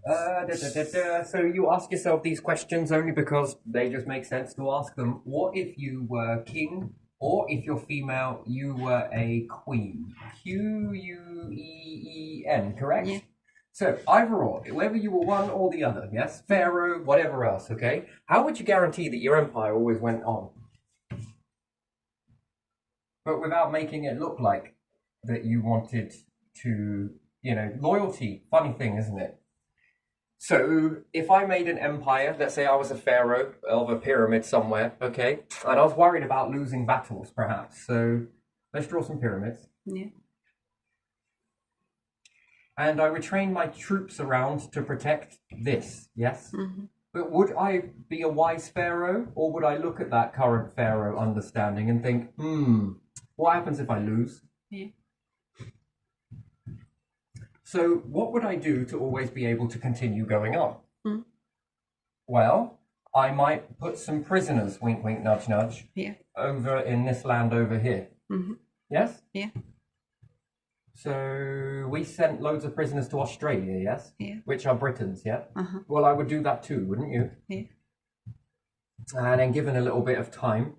So you ask yourself these questions only because they just make sense to ask them. What if you were king, or if you're female, you were a queen? Queen, correct? Yeah. So either or, whether you were one or the other, yes? Pharaoh, whatever else, okay? How would you guarantee that your empire always went on? But without making it look like that you wanted to, loyalty, funny thing, isn't it? So if I made an empire, let's say I was a pharaoh of a pyramid somewhere, okay, and I was worried about losing battles, perhaps. So let's draw some pyramids. Yeah. And I would train my troops around to protect this, yes? Mm-hmm. But would I be a wise pharaoh, or would I look at that current pharaoh understanding and think, what happens if I lose? Yeah. So what would I do to always be able to continue going on? Mm-hmm. Well, I might put some prisoners, wink, wink, nudge, nudge, Yeah. over in this land over here. Mm-hmm. Yes? Yeah. So we sent loads of prisoners to Australia, yes? Yeah. Which are Britons, yeah? Uh-huh. Well, I would do that too, wouldn't you? Yeah. And then given a little bit of time,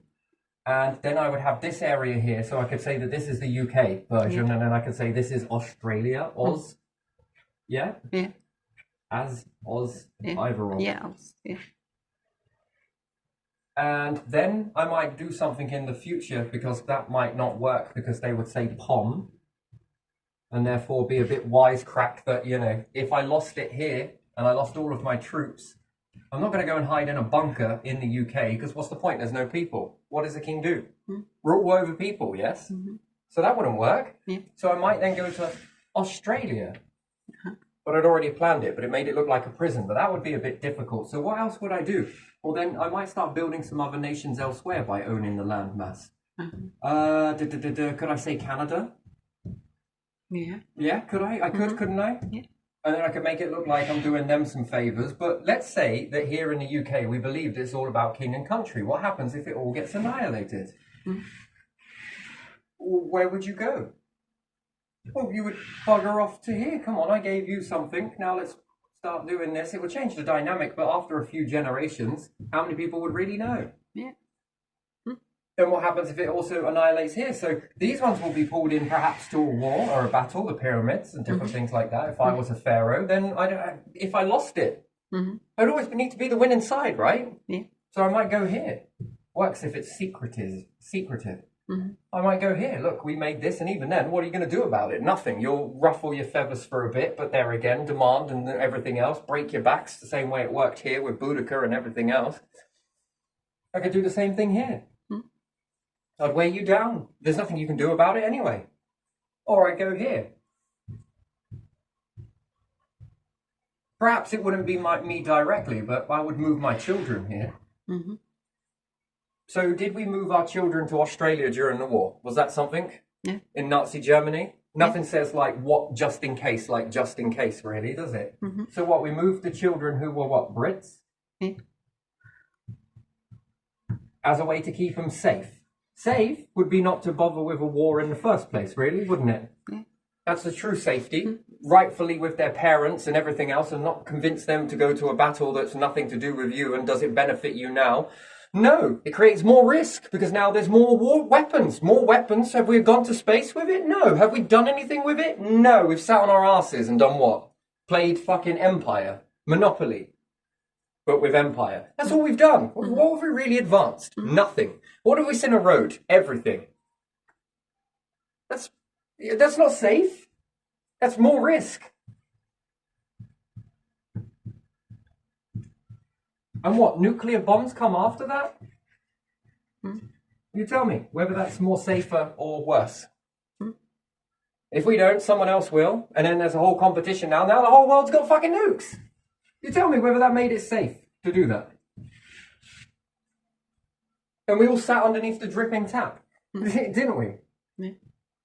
and then I would have this area here, so I could say that this is the UK version, and then I could say this is Australia, Oz. Yeah? Yeah. As Oz, Yeah. either or. Yeah. Yeah. And then I might do something in the future because that might not work because they would say POM, and therefore be a bit wisecrack that, if I lost it here and I lost all of my troops, I'm not going to go and hide in a bunker in the UK because what's the point? There's no people. What does the king do? Rule over people, yes? Mm-hmm. So that wouldn't work. Yeah. So I might then go to Australia. Uh-huh. But I'd already planned it, but it made it look like a prison. But that would be a bit difficult. So what else would I do? Well, then I might start building some other nations elsewhere by owning the landmass. Uh-huh. Could I say Canada? Yeah. Yeah, could I? I could, couldn't I? Yeah. And then I could make it look like I'm doing them some favours. But let's say that here in the UK we believed it's all about king and country. What happens if it all gets annihilated? Where would you go? Well, you would bugger off to here. Come on, I gave you something. Now let's start doing this. It would change the dynamic, but after a few generations, how many people would really know? Yeah. Then what happens if it also annihilates here? So these ones will be pulled in perhaps to a war or a battle, the pyramids and different things like that. If I was a pharaoh, then if I lost it, I'd always need to be the winning side, right? Yeah. So I might go here. Works if it's secretive. I might go here. Look, we made this, and even then, what are you going to do about it? Nothing. You'll ruffle your feathers for a bit, but there again, demand and everything else. Break your backs the same way it worked here with Boudica and everything else. I could do the same thing here. I'd weigh you down. There's nothing you can do about it anyway. Or I go here. Perhaps it wouldn't be me directly, but I would move my children here. Mm-hmm. So did we move our children to Australia during the war? Was that something? Yeah. In Nazi Germany? Nothing says like what just in case, really, does it? Mm-hmm. So what, we moved the children who were what, Brits? Yeah. As a way to keep them safe. Safe would be not to bother with a war in the first place, really, wouldn't it? Yeah. That's the true safety, rightfully with their parents and everything else, and not convince them to go to a battle that's nothing to do with you and does it benefit you now. No, it creates more risk because now there's more weapons. More weapons. Have we gone to space with it? No. Have we done anything with it? No. We've sat on our asses and done what? Played fucking Empire. Monopoly. But with Empire. That's all we've done. What have we really advanced? Nothing. What have we seen a road? Everything. That's not safe. That's more risk. And what, nuclear bombs come after that? You tell me whether that's more safer or worse. If we don't, someone else will. And then there's a whole competition now. Now the whole world's got fucking nukes. You tell me whether that made it safe to do that. And we all sat underneath the dripping tap, didn't we? Yeah.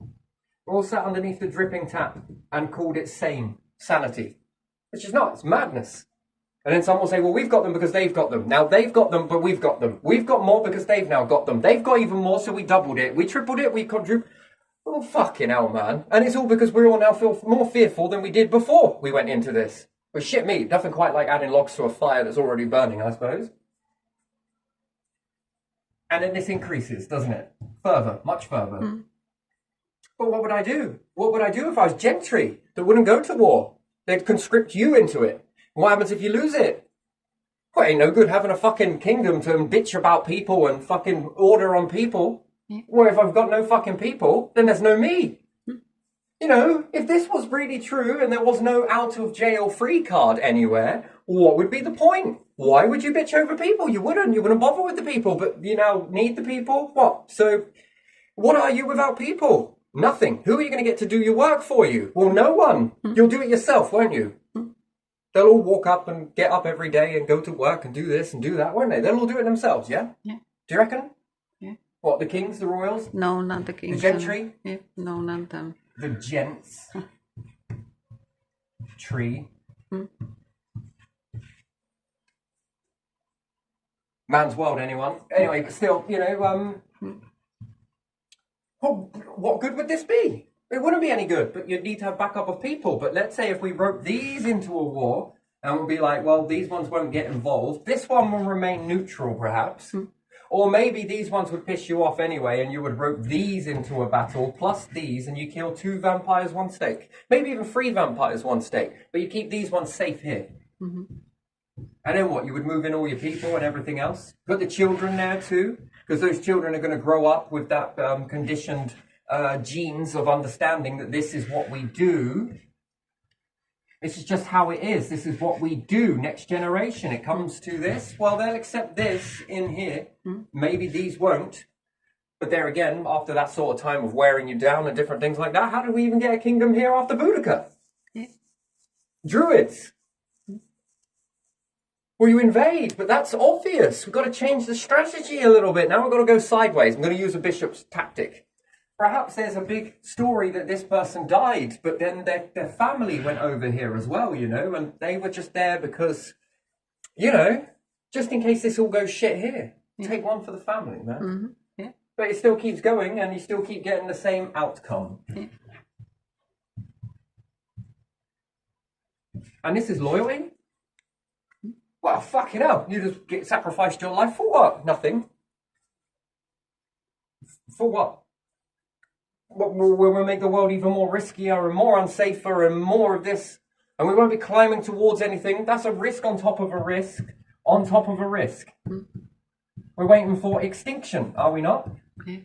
We all sat underneath the dripping tap and called it sanity. Which is not, it's madness. And then someone will say, well, we've got them because they've got them. Now they've got them, but we've got them. We've got more because they've now got them. They've got even more, so we doubled it. We tripled it, we quadrupled. Oh, fucking hell, man. And it's all because we all now feel more fearful than we did before we went into this. But shit me, nothing quite like adding logs to a fire that's already burning, I suppose. And then this increases, doesn't it? Further, much further. Mm. But what would I do? What would I do if I was gentry that wouldn't go to war? They'd conscript you into it. What happens if you lose it? Well, it ain't no good having a fucking kingdom to bitch about people and fucking order on people. Yeah. Well, if I've got no fucking people, then there's no me. You know, if this was really true and there was no out of jail free card anywhere, what would be the point? Why would you bitch over people? You wouldn't bother with the people, but you now need the people? What? So, what are you without people? Nothing. Who are you going to get to do your work for you? Well, no one. You'll do it yourself, won't you? They'll all walk up and get up every day and go to work and do this and do that, won't they? They'll all do it themselves, yeah? Yeah. Do you reckon? Yeah. What, the kings, the royals? No, not the kings. The gentry? Yeah. No, not them. The gents. Tree. Man's world, anyone. Anyway, but still, you know, what good would this be? It wouldn't be any good, but you'd need to have backup of people. But let's say if we wrote these into a war, and we'll be like, well, these ones won't get involved. This one will remain neutral, perhaps. Or maybe these ones would piss you off anyway, and you would rope these into a battle, plus these, and you kill 2 vampires, 1 stake. Maybe even 3 vampires, 1 stake. But you keep these ones safe here. Mm-hmm. And then what? You would move in all your people and everything else? Put the children there too? Because those children are going to grow up with that conditioned genes of understanding that this is what we do. This is just how it is. This is what we do. Next generation, it comes to this. Well, they'll accept this in here. Maybe these won't. But there again, after that sort of time of wearing you down and different things like that, how did we even get a kingdom here after Boudica? Yeah. Druids. Well, you invade, but that's obvious. We've got to change the strategy a little bit. Now we've got to go sideways. I'm going to use a bishop's tactic. Perhaps there's a big story that this person died, but then their family went over here as well, you know, and they were just there because, you know, just in case this all goes shit here. Yeah. Take one for the family, man. Mm-hmm. Yeah. But it still keeps going and you still keep getting the same outcome. Yeah. And this is loyalty? Well, fucking hell. You just sacrificed your life for what? Nothing. For what? We'll make the world even more riskier and more unsafer and more of this. And we won't be climbing towards anything. That's a risk on top of a risk on top of a risk. We're waiting for extinction, are we not? Yeah.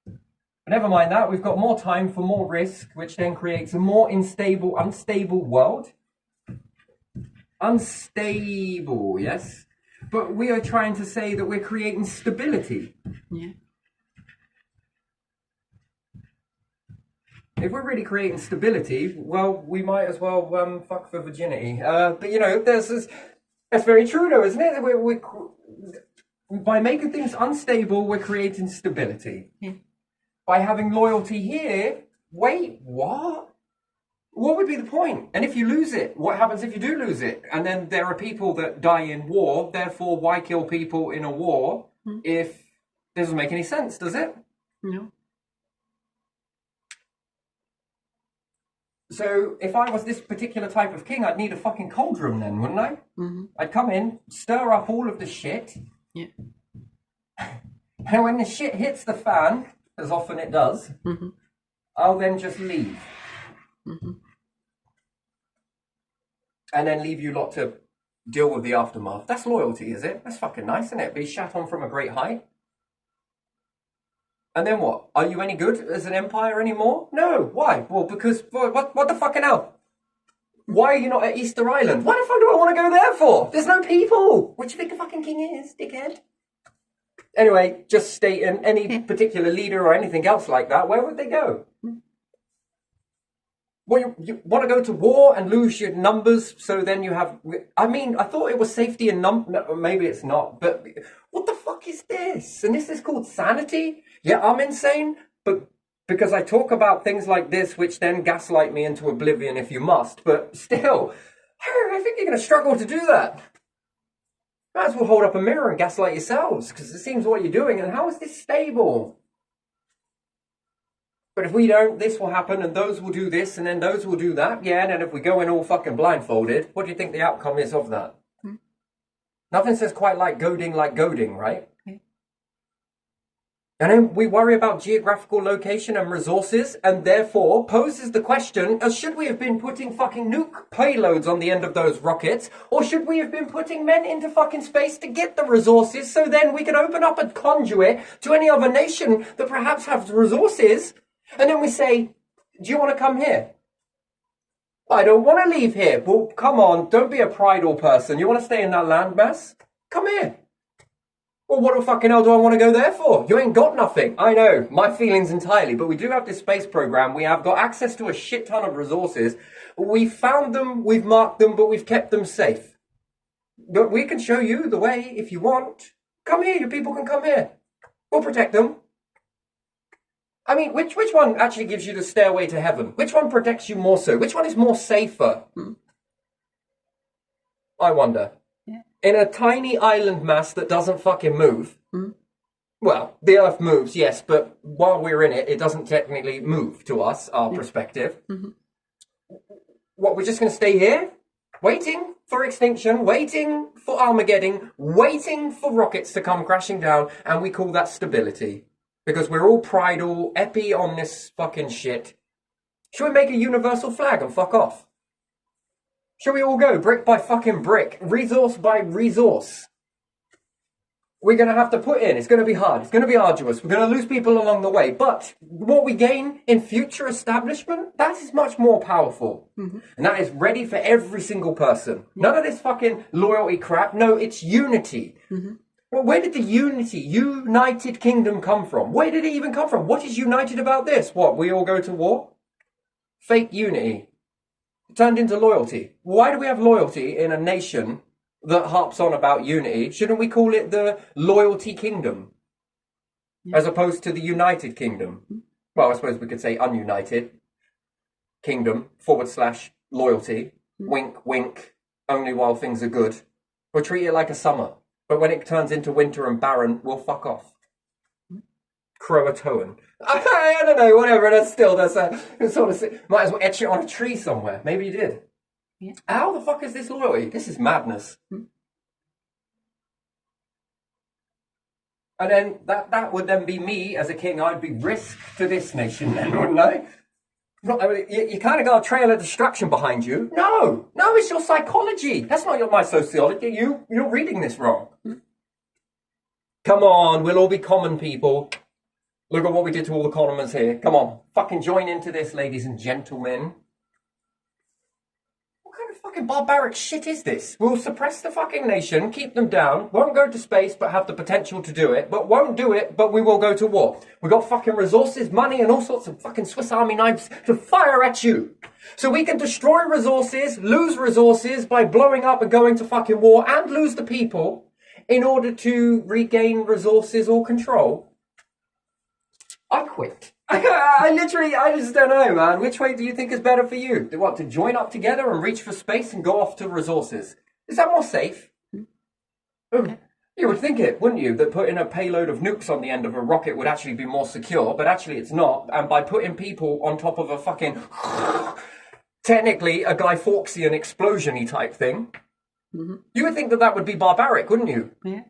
But never mind that. We've got more time for more risk, which then creates a more unstable world. Unstable, yes. But we are trying to say that we're creating stability. Yeah. If we're really creating stability, well, we might as well fuck for virginity. But you know, that's very true, though, isn't it? We're by making things unstable, we're creating stability. Yeah. By having loyalty here, wait, what? What would be the point? And if you lose it, what happens if you do lose it? And then there are people that die in war. Therefore, why kill people in a war if it doesn't make any sense? Does it? No. So if I was this particular type of king, I'd need a fucking cauldron then, wouldn't I? Mm-hmm. I'd come in, stir up all of the shit, Yeah. and when the shit hits the fan, as often it does, Mm-hmm. I'll then just leave. Mm-hmm. And then leave you lot to deal with the aftermath. That's loyalty, is it? That's fucking nice, isn't it? Be shat on from a great height. And then what? Are you any good as an empire anymore? No. Why? Well, because what the fucking hell? Why are you not at Easter Island? What the fuck do I want to go there for? There's no people. What do you think a fucking king is, dickhead? Anyway, just stating any particular leader or anything else like that, where would they go? Well, you want to go to war and lose your numbers, so then you have... I mean, I thought it was safety in numbers. No, maybe it's not, but what the fuck is this? And this is called sanity? Yeah, I'm insane, but because I talk about things like this, which then gaslight me into oblivion if you must, but still, I think you're going to struggle to do that. Might as well hold up a mirror and gaslight yourselves, because it seems what you're doing, and how is this stable? But if we don't, this will happen, and those will do this, and then those will do that. Yeah, and then if we go in all fucking blindfolded, what do you think the outcome is of that? Nothing says quite like goading, right? And then we worry about geographical location and resources, and therefore poses the question, should we have been putting fucking nuke payloads on the end of those rockets, or should we have been putting men into fucking space to get the resources so then we can open up a conduit to any other nation that perhaps has resources, and then we say, do you want to come here? I don't want to leave here. Well, come on, don't be a prideful person. You want to stay in that landmass? Come here. Well, what the fucking hell do I want to go there for? You ain't got nothing. I know, my feelings entirely, but we do have this space program. We have got access to a shit ton of resources. We've found them, we've marked them, but we've kept them safe. But we can show you the way if you want. Come here, your people can come here. We'll protect them. I mean, which one actually gives you the stairway to heaven? Which one protects you more so? Which one is more safer? I wonder. In a tiny island mass that doesn't fucking move, well, the Earth moves, yes, but while we're in it, it doesn't technically move to us, our perspective. What, we're just going to stay here? Waiting for extinction, waiting for Armageddon, waiting for rockets to come crashing down, and we call that stability. Because we're all prideful, epi on this fucking shit. Should we make a universal flag and fuck off? Shall we all go brick by fucking brick, resource by resource? We're going to have to put in, it's going to be hard, it's going to be arduous, we're going to lose people along the way, but what we gain in future establishment, that is much more powerful. And that is ready for every single person. None of this fucking loyalty crap, no, it's unity. Well, where did the United Kingdom come from? Where did it even come from? What is united about this? What, we all go to war? Fake unity. Turned into loyalty. Why do we have loyalty in a nation that harps on about unity? Shouldn't we call it the Loyalty Kingdom? As opposed to the United Kingdom? Well, I suppose we could say ununited kingdom / loyalty. Wink, wink. Only while things are good. We'll treat it like a summer. But when it turns into winter and barren, we'll fuck off. Croatoan. I don't know, whatever, that's a sort of, might as well etch it on a tree somewhere. Maybe you did. How the fuck is this loyalty? This is madness. And then that would then be me as a king. I'd be risk to this nation then, wouldn't I? You kind of got a trail of destruction behind you. No, it's your psychology. That's not my sociology. You're reading this wrong. Come on, we'll all be common people. Look at what we did to all the commoners here. Come on, fucking join into this, ladies and gentlemen. What kind of fucking barbaric shit is this? We'll suppress the fucking nation, keep them down, won't go to space but have the potential to do it, but won't do it, but we will go to war. We got fucking resources, money, and all sorts of fucking Swiss Army knives to fire at you. So we can destroy resources, lose resources by blowing up and going to fucking war, and lose the people in order to regain resources or control. I quit. I just don't know, man. Which way do you think is better for you? What, to join up together and reach for space and go off to resources? Is that more safe? You would think it, wouldn't you? That putting a payload of nukes on the end of a rocket would actually be more secure, but actually it's not. And by putting people on top of a fucking, technically a Guy Fawkesian explosion-y type thing, you would think that would be barbaric, wouldn't you? Yeah.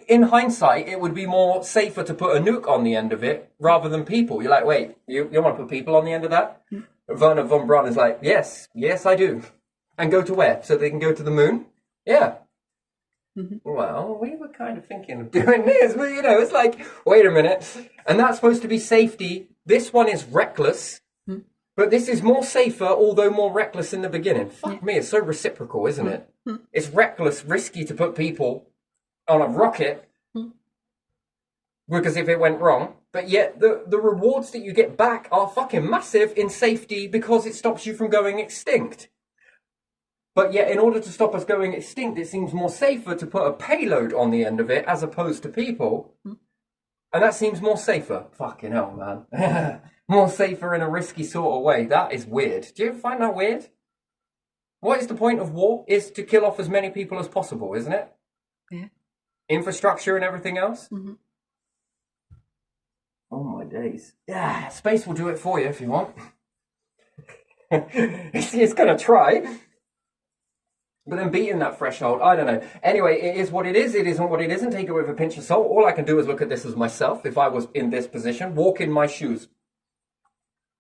In hindsight, it would be more safer to put a nuke on the end of it rather than people. You're like, wait, you want to put people on the end of that? Werner von Braun is like, yes, I do. And go to where? So they can go to the moon? Yeah. Well, we were kind of thinking of doing this, but it's like, wait a minute. And that's supposed to be safety. This one is reckless, but this is more safer, although more reckless in the beginning. Fuck me, it's so reciprocal, isn't it? It's reckless, risky to put people on a rocket, because if it went wrong, but yet the rewards that you get back are fucking massive in safety because it stops you from going extinct. But yet, in order to stop us going extinct, it seems more safer to put a payload on the end of it as opposed to people. And that seems more safer. Fucking hell, man. More safer in a risky sort of way. That is weird. Do you ever find that weird? What is the point of war? Is to kill off as many people as possible, isn't it? Yeah. Infrastructure and everything else? Oh my days. days. Yeah, space will do it for you if you want. it's going to try. But then beating that threshold, I don't know. Anyway, it is what it is. It isn't what it isn't. Take it with a pinch of salt. All I can do is look at this as myself. If I was in this position, walk in my shoes.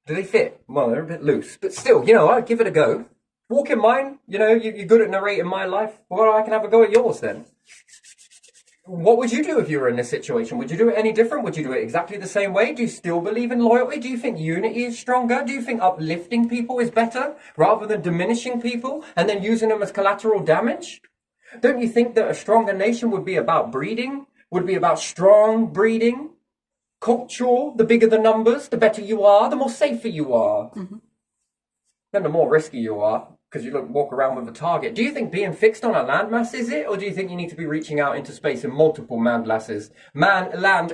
Do they fit? Well, they're a bit loose. But still, you know, I'd give it a go. Walk in mine. You know, you're good at narrating my life. Well, I can have a go at yours then. What would you do if you were in this situation? Would you do it any different? Would you do it exactly the same way? Do you still believe in loyalty? Do you think unity is stronger? Do you think uplifting people is better rather than diminishing people and then using them as collateral damage? Don't you think that a stronger nation would be about breeding? Would be about strong breeding? Cultural? The bigger the numbers, the better you are, the more safer you are. Mm-hmm. Then the more risky you are. Because you walk around with a target. Do you think being fixed on a landmass is it? Or do you think you need to be reaching out into space in multiple land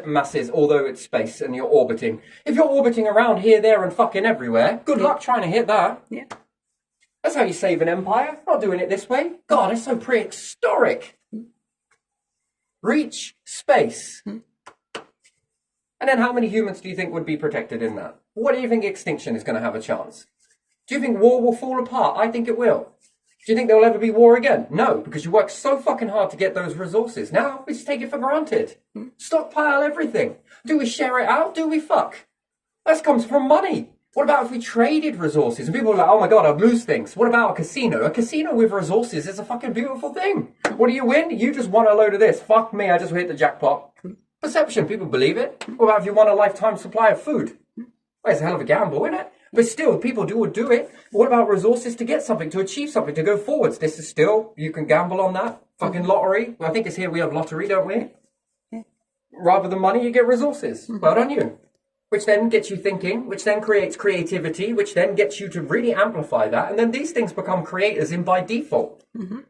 masses, although it's space and you're orbiting? If you're orbiting around here, there, and fucking everywhere, good luck trying to hit that. Yeah. That's how you save an empire. Not doing it this way. God, it's so prehistoric. Reach space. And then how many humans do you think would be protected in that? What do you think extinction is going to have a chance? Do you think war will fall apart? I think it will. Do you think there will ever be war again? No, because you worked so fucking hard to get those resources. Now, we just take it for granted. Stockpile everything. Do we share it out? Do we fuck? That comes from money. What about if we traded resources? And people are like, oh my God, I'd lose things. What about a casino? A casino with resources is a fucking beautiful thing. What do you win? You just won a load of this. Fuck me, I just hit the jackpot. Perception, people believe it. What about if you won a lifetime supply of food? Well, it's a hell of a gamble, isn't it? But still, people would do it. What about resources to get something, to achieve something, to go forwards? This is still, you can gamble on that. Fucking lottery. Well, I think it's here we have lottery, don't we? Yeah. Rather than money, you get resources. Mm-hmm. Well done you. Which then gets you thinking, which then creates creativity, which then gets you to really amplify that. And then these things become creators in by default. Mm-hmm.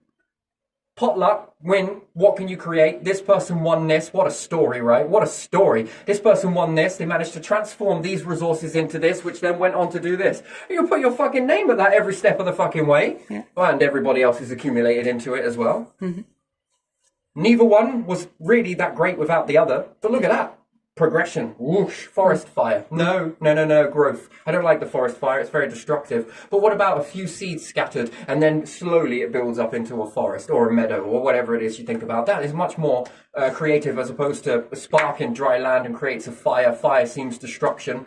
Potluck, win, what can you create? This person won this. What a story, right? What a story. This person won this. They managed to transform these resources into this, which then went on to do this. You put your fucking name at that every step of the fucking way. Yeah. And everybody else is accumulated into it as well. Mm-hmm. Neither one was really that great without the other. But look at that. Progression, whoosh, forest fire. No, growth. I don't like the forest fire, it's very destructive. But what about a few seeds scattered and then slowly it builds up into a forest or a meadow or whatever it is you think about? That is much more creative as opposed to a spark in dry land and creates a fire. Fire seems destruction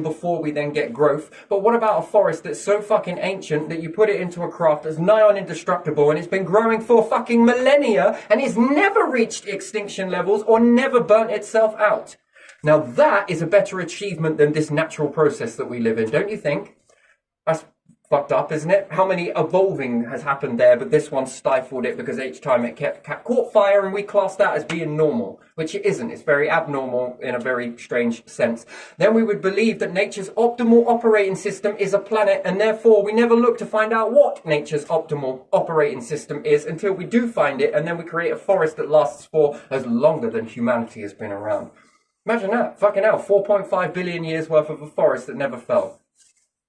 before we then get growth. But what about a forest that's so fucking ancient that you put it into a craft that's nigh on indestructible and it's been growing for fucking millennia and it's never reached extinction levels or never burnt itself out? Now that is a better achievement than this natural process that we live in, don't you think? That's fucked up, isn't it? How many evolving has happened there, but this one stifled it because each time it caught fire and we class that as being normal, which it isn't. It's very abnormal in a very strange sense. Then we would believe that nature's optimal operating system is a planet, and therefore we never look to find out what nature's optimal operating system is until we do find it, and then we create a forest that lasts for as longer than humanity has been around. Imagine that. Fucking hell, 4.5 billion years worth of a forest that never fell.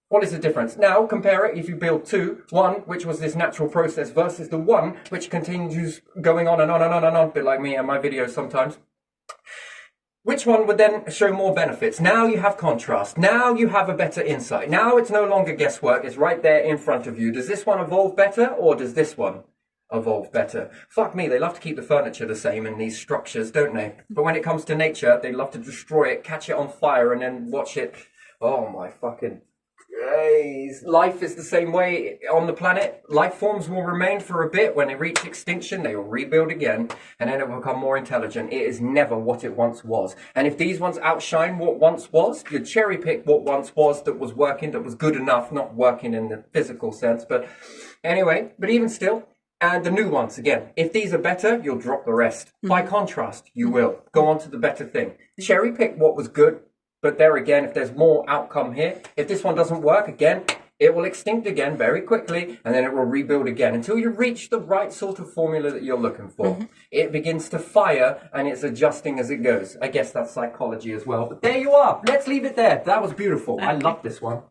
What is the difference? Now, compare it if you build two. One, which was this natural process, versus the one, which continues going on and on and on and on, a bit like me and my videos sometimes. Which one would then show more benefits? Now you have contrast. Now you have a better insight. Now it's no longer guesswork. It's right there in front of you. Does this one evolve better, or does this one evolve better? Fuck me, they love to keep the furniture the same in these structures, don't they? But when it comes to nature, they love to destroy it, catch it on fire, and then watch it. Oh my fucking... Life is the same way on the planet. Life forms will remain for a bit. When they reach extinction, they will rebuild again, and then it will become more intelligent. It is never what it once was. And if these ones outshine what once was, you cherry pick what once was that was working, that was good enough, not working in the physical sense. But anyway, but even still, and the new ones, again, if these are better, you'll drop the rest. By contrast, you will. Go on to the better thing. Cherry pick what was good. But there again, if there's more outcome here, if this one doesn't work, again, it will extinct again very quickly, and then it will rebuild again until you reach the right sort of formula that you're looking for. Mm-hmm. It begins to fire, and it's adjusting as it goes. I guess that's psychology as well. But there you are. Let's leave it there. That was beautiful. I love this one.